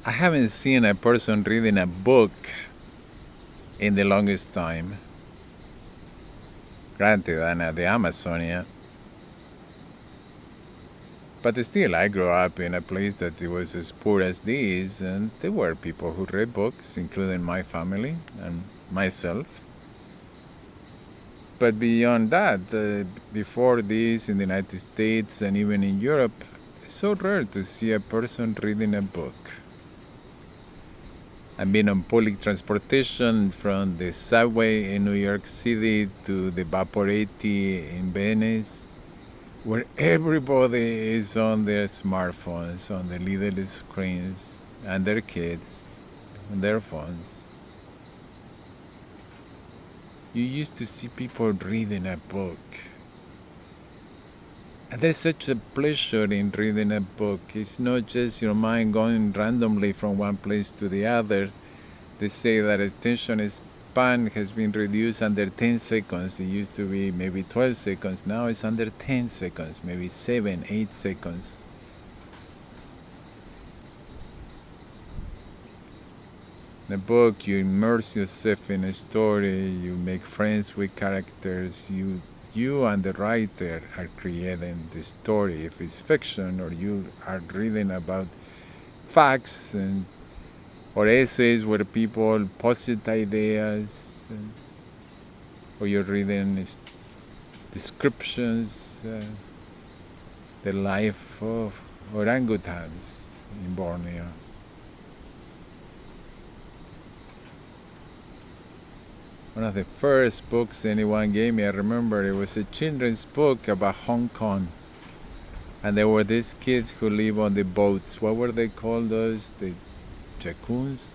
I haven't seen a person reading a book in the longest time. Granted, I'm at the Amazonia. But still, I grew up in a place that it was as poor as this, and there were people who read books, including my family and myself. But beyond that, before this, in the United States and even in Europe, it's so rare to see a person reading a book. I've been on public transportation from the subway in New York City to the Vaporetti in Venice, where everybody is on their smartphones, on the little screens, and their kids, on their phones. You used to see people reading a book. And there's such a pleasure in reading a book. It's not just your mind going randomly from one place to the other. They say that attention span has been reduced under 10 seconds. It used to be maybe 12 seconds. Now it's under 10 seconds, maybe 7, 8 seconds. In a book, you immerse yourself in a story, you make friends with characters, you and the writer are creating the story if it's fiction, or you are reading about facts or essays where people posit ideas, or you're reading descriptions, the life of orangutans in Borneo. One of the first books anyone gave me, I remember, it was a children's book about Hong Kong. And there were these kids who live on the boats. What were they called, those? The jacuns?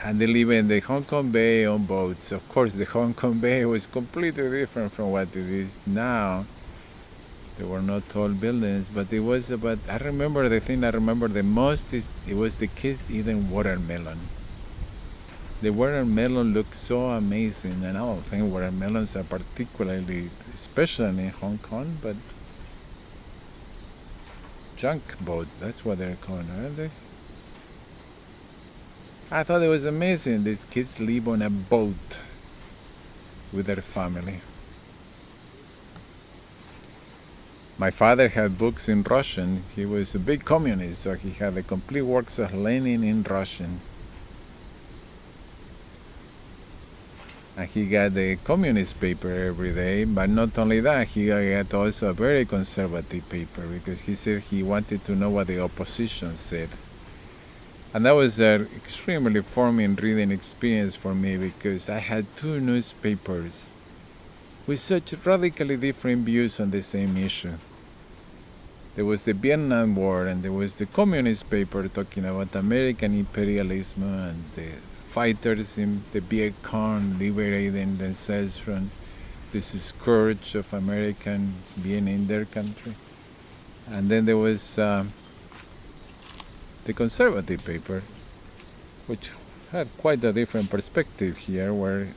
And they live in the Hong Kong Bay on boats. Of course, the Hong Kong Bay was completely different from what it is now. There were no tall buildings, but it was about, I remember the thing I remember the most is it was the kids eating watermelon. The watermelon looked so amazing, and I don't think watermelons are particularly special in Hong Kong, but junk boat, that's what they're called, aren't they? I thought it was amazing. These kids live on a boat with their family. My father had books in Russian. He was a big communist, so he had the complete works of Lenin in Russian. And he got the communist paper every day, but not only that, he got also a very conservative paper, because he said he wanted to know what the opposition said. And that was an extremely forming reading experience for me, because I had two newspapers with such radically different views on the same issue. There was the Vietnam War, and there was the communist paper talking about American imperialism and the fighters in the Viet Cong liberating themselves from this scourge of American being in their country. And then there was the conservative paper, which had quite a different perspective here, where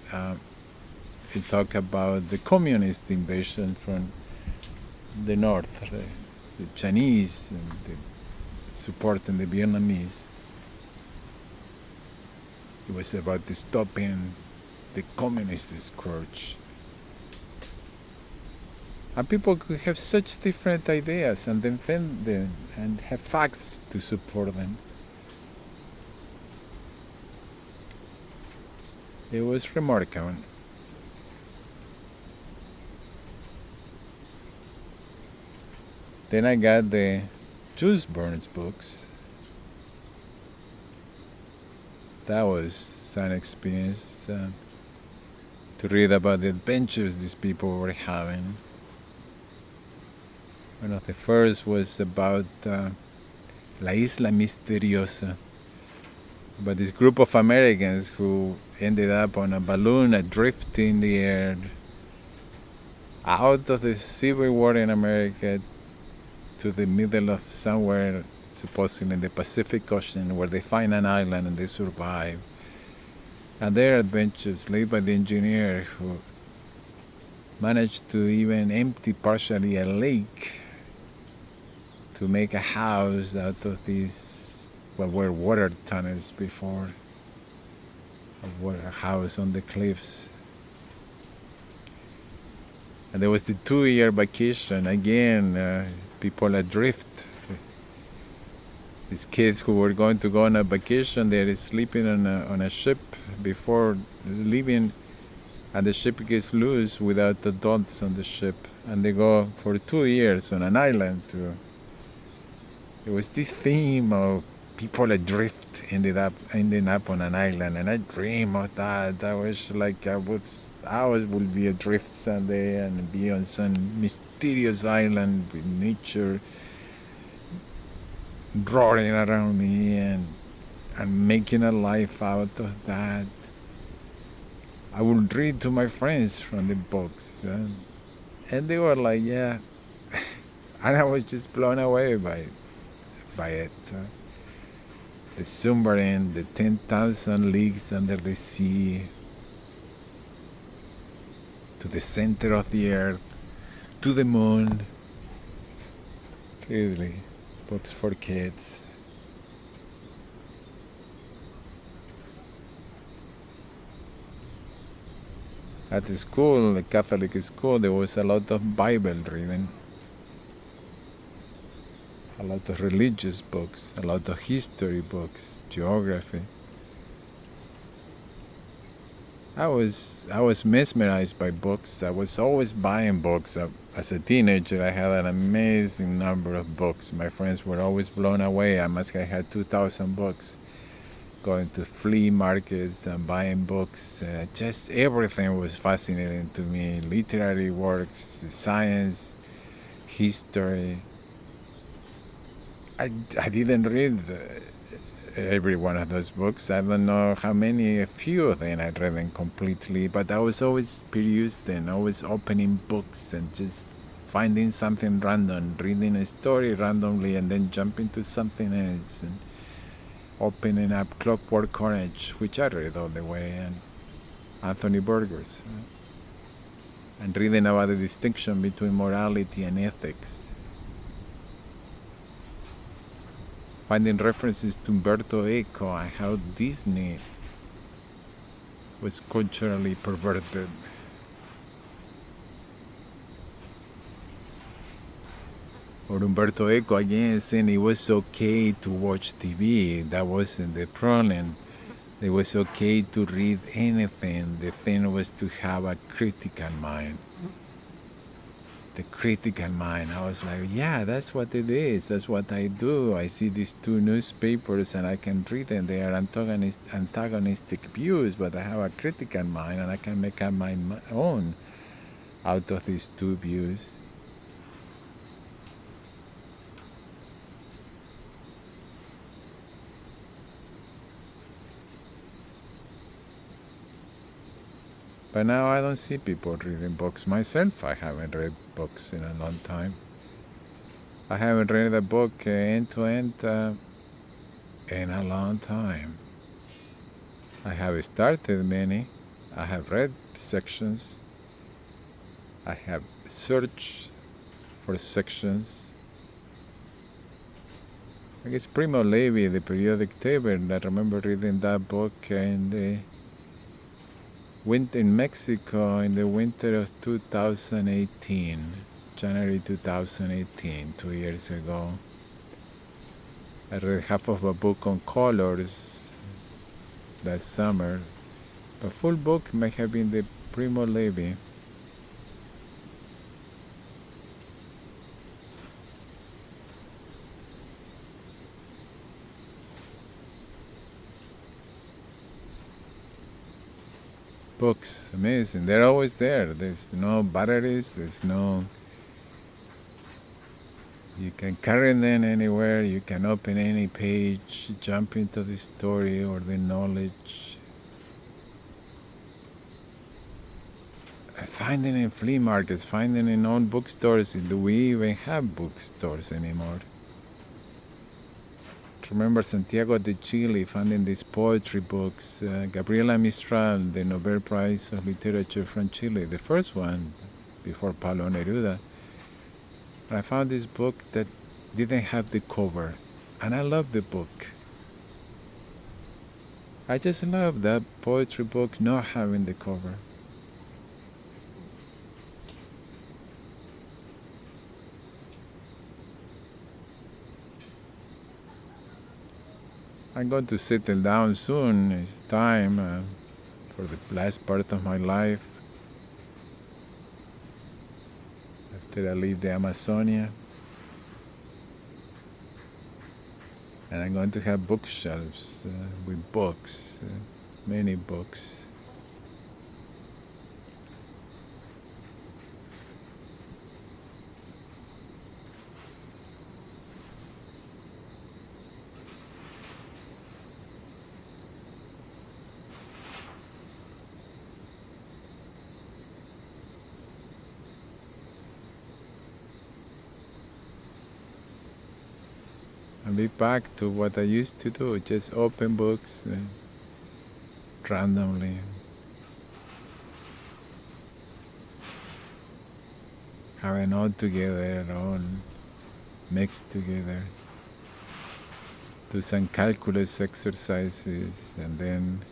it talked about the communist invasion from the north, the Chinese, and the supporting the Vietnamese. It was about stopping the communist scourge. And people could have such different ideas and defend them and have facts to support them. It was remarkable. Then I got the Jules Verne's books. That was an experience to read about the adventures these people were having. One of the first was about La Isla Misteriosa, about this group of Americans who ended up on a balloon adrift in the air out of the Civil War in America to the middle of somewhere, supposedly in the Pacific Ocean, where they find an island and they survive. And their adventures led by the engineer who managed to even empty partially a lake to make a house out of these, what were water tunnels before, a house on the cliffs. And there was the 2-year vacation. Again, people adrift. These kids who were going to go on a vacation, they're sleeping on a ship before leaving, and the ship gets loose without adults on the ship, and they go for 2 years on an island. It was this theme of people adrift, ending up on an island, and I dream of that. I was like I would be adrift someday and be on some mysterious island with nature roaring around me and making a life out of that. I would read to my friends from the books, and they were like, yeah. And I was just blown away by it. The submarine, the 10,000 leagues under the sea, to the center of the earth, to the moon. Really, books for kids. At the school, the Catholic school, there was a lot of Bible reading, a lot of religious books, a lot of history books, geography. I was mesmerized by books. I was always buying books. As a teenager, I had an amazing number of books. My friends were always blown away. I must have had 2,000 books. Going to flea markets and buying books. Just everything was fascinating to me. Literary works, science, history. I didn't read every one of those books. I don't know how many, a few of them I read them completely, but I was always perusing, always opening books and just finding something random, reading a story randomly and then jumping to something else, and opening up Clockwork Orange, which I read all the way, and Anthony Burgers, and reading about the distinction between morality and ethics. Finding references to Umberto Eco and how Disney was culturally perverted. Or Umberto Eco again saying it was okay to watch TV. That wasn't the problem. It was okay to read anything. The thing was to have a critical mind. The critical mind. I was like, yeah, that's what it is. That's what I do. I see these two newspapers and I can read them. They are antagonistic views, but I have a critical mind and I can make up my own out of these two views. But now I don't see people reading books. Myself, I haven't read books in a long time. I haven't read a book end to end in a long time. I have started many. I have read sections. I have searched for sections. I guess Primo Levi, the periodic table, I remember reading that book in the winter in Mexico in the winter of 2018, January 2018, 2 years ago. I read half of a book on colors last summer. A full book may have been the Primo Levi. Books, amazing. They're always there. There's no batteries. There's no. You can carry them anywhere. You can open any page, jump into the story or the knowledge. Finding in flea markets, finding in own bookstores. Do we even have bookstores anymore? Remember Santiago de Chile finding these poetry books. Gabriela Mistral, the Nobel Prize of Literature from Chile, the first one before Pablo Neruda. And I found this book that didn't have the cover, and I love the book. I just love that poetry book not having the cover. I'm going to settle down soon. It's time for the last part of my life after I leave the Amazonia. And I'm going to have bookshelves with books, many books. I'll be back to what I used to do, just open books randomly. Having all together, all mixed together. Do some calculus exercises and then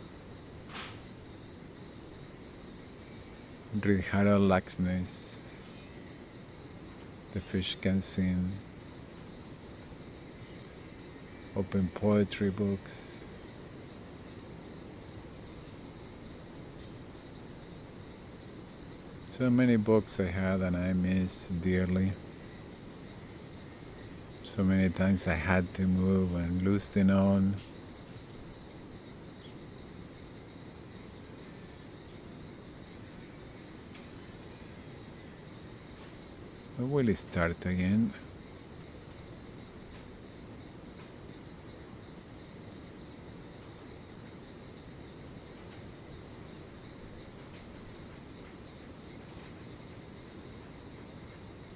read Harold Laxness, The Fish Can Sing, open poetry books. So many books I had and I miss dearly. So many times I had to move and lose them on. I will start again.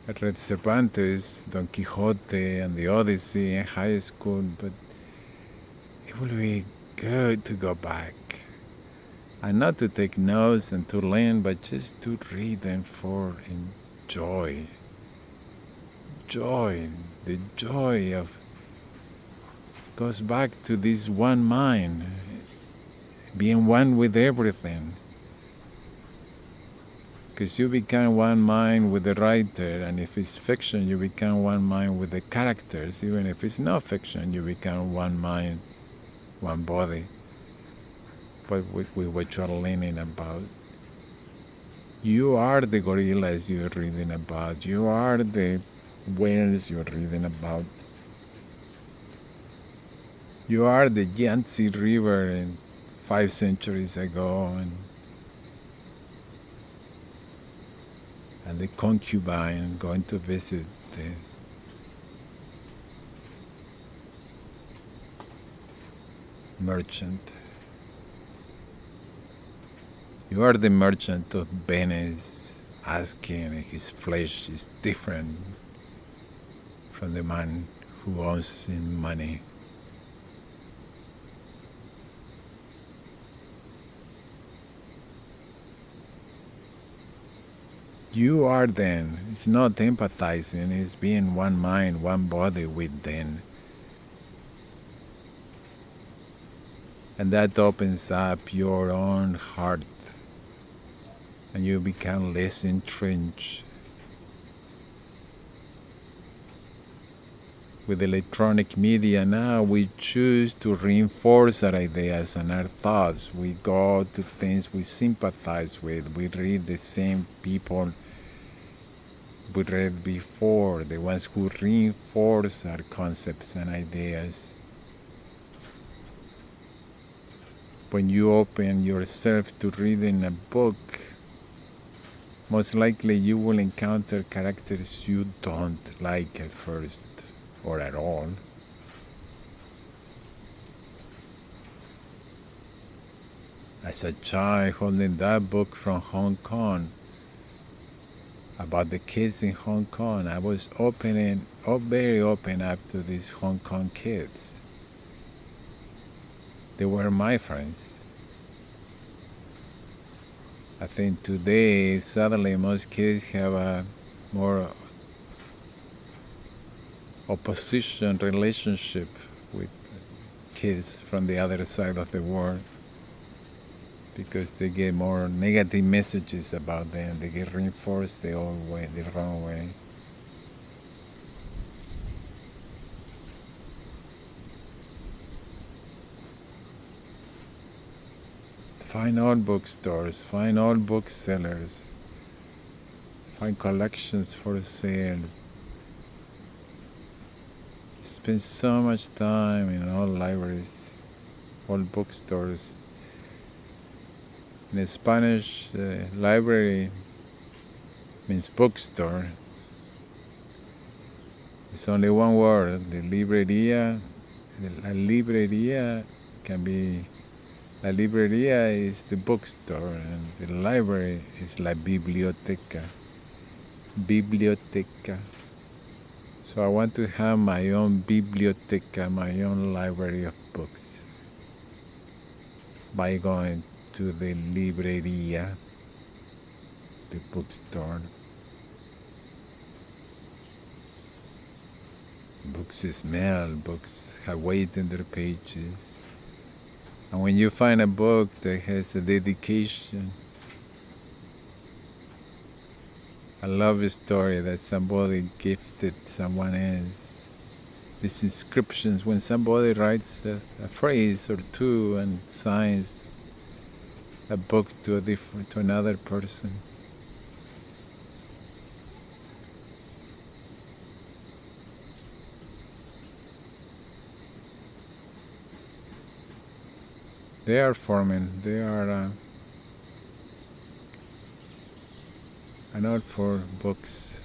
I read Cervantes, Don Quixote, and the Odyssey in high school, but it will be good to go back. And not to take notes and to learn, but just to read them for enjoy. Joy, the joy of goes back to this one mind, being one with everything. Because you become one mind with the writer, and if it's fiction, you become one mind with the characters. Even if it's not fiction, you become one mind, one body. But with what you're learning about. You are the gorillas you're reading about. You are the whales you're reading about. You are the Yangtze River 5 centuries ago, and the concubine going to visit the merchant. You are the merchant of Venice, asking if his flesh is different from the man who owns him money. You are then. It's not empathizing, it's being one mind, one body with them. And that opens up your own heart. And you become less entrenched. With electronic media now, we choose to reinforce our ideas and our thoughts. We go to things we sympathize with. We read the same people we read before, the ones who reinforce our concepts and ideas. When you open yourself to reading a book, most likely you will encounter characters you don't like at first or at all. As a child holding that book from Hong Kong, about the kids in Hong Kong, I was very open up to these Hong Kong kids. They were my friends. I think today, sadly, most kids have a more opposition relationship with kids from the other side of the world, because they get more negative messages about them. They get reinforced the old way, the wrong way. Find all bookstores, find all booksellers, find collections for sale. Spend so much time in all libraries, all bookstores. In Spanish, library means bookstore. It's only one word. The librería, la librería can be, la librería is the bookstore, and the library is la biblioteca. Biblioteca. So I want to have my own biblioteca, my own library of books, by going to the librería, the bookstore. Books smell, books have weight in their pages. And when you find a book that has a dedication, a love story that somebody gifted someone else, these inscriptions, when somebody writes a phrase or two and signs a book to another person, they are forming, they are an art for books.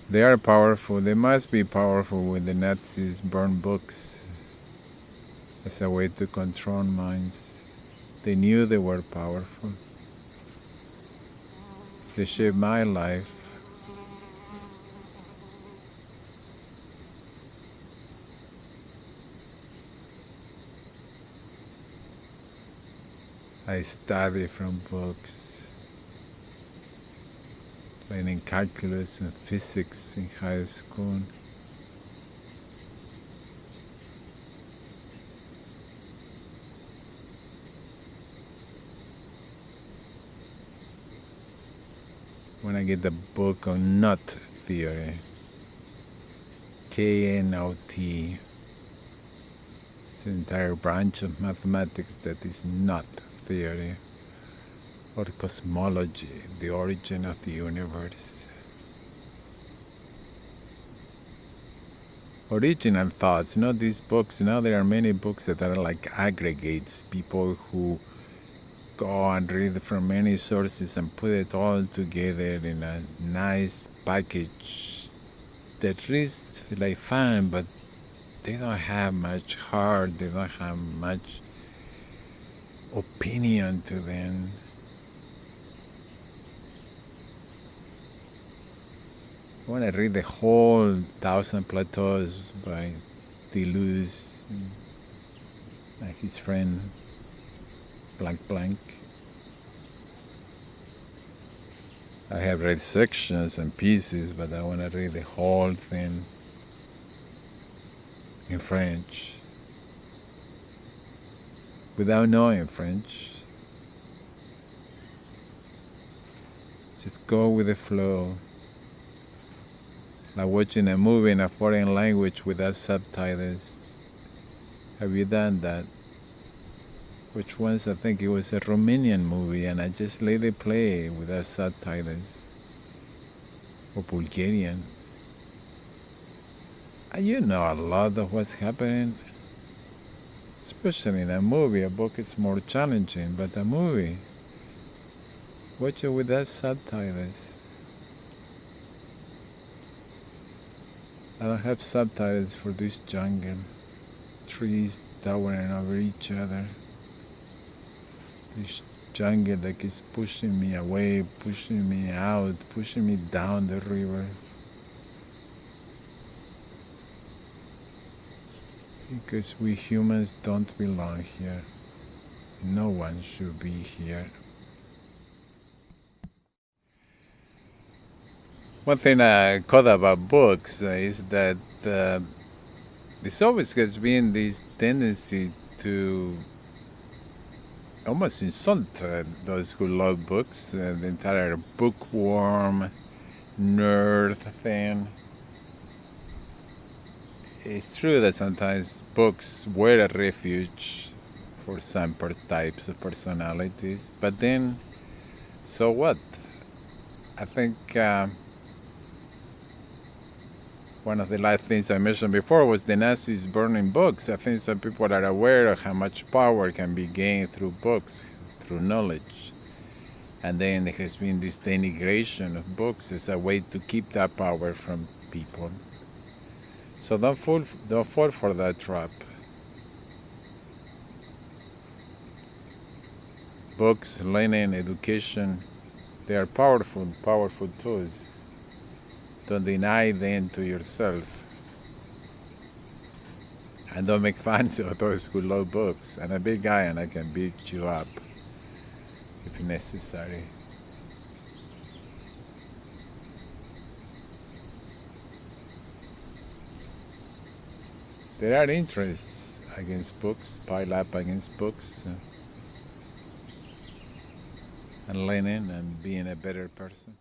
They are powerful. They must be powerful when the Nazis burned books as a way to control minds. They knew they were powerful. They shaped my life. I study from books, learning calculus and physics in high school. When I get the book on knot theory, K-N-O-T, it's an entire branch of mathematics that is knot theory, or cosmology, the origin of the universe. Original thoughts, these books, there are many books that are like aggregates, people who go and read from many sources and put it all together in a nice package that reads like fun, but they don't have much heart, they don't have much opinion to them. I want to read the whole 1,000 Plateaus by Deleuze and his friend blank blank. I have read sections and pieces, but I want to read the whole thing in French without knowing French. Just go with the flow, like watching a movie in a foreign language without subtitles. Have you done that? Which once I think it was a Romanian movie, and I just let it play without subtitles. Or Bulgarian. And you know a lot of what's happening, especially in a movie. A book is more challenging, but a movie, watch it without subtitles. I don't have subtitles for this jungle. Trees towering over each other. This jungle that keeps pushing me away, pushing me out, pushing me down the river. Because we humans don't belong here. No one should be here. One thing I caught about books is that this always has been this tendency to almost insult those who love books, the entire bookworm nerd thing. It's true that sometimes books were a refuge for some types of personalities, but then, so what? I think one of the last things I mentioned before was the Nazis burning books. I think some people are aware of how much power can be gained through books, through knowledge. And then there has been this denigration of books as a way to keep that power from people. So don't fall for that trap. Books, learning, education, they are powerful tools. Don't deny them to yourself. And don't make fun of those who love books. I'm a big guy and I can beat you up if necessary. There are interests against books, pile up against books, and learning and being a better person.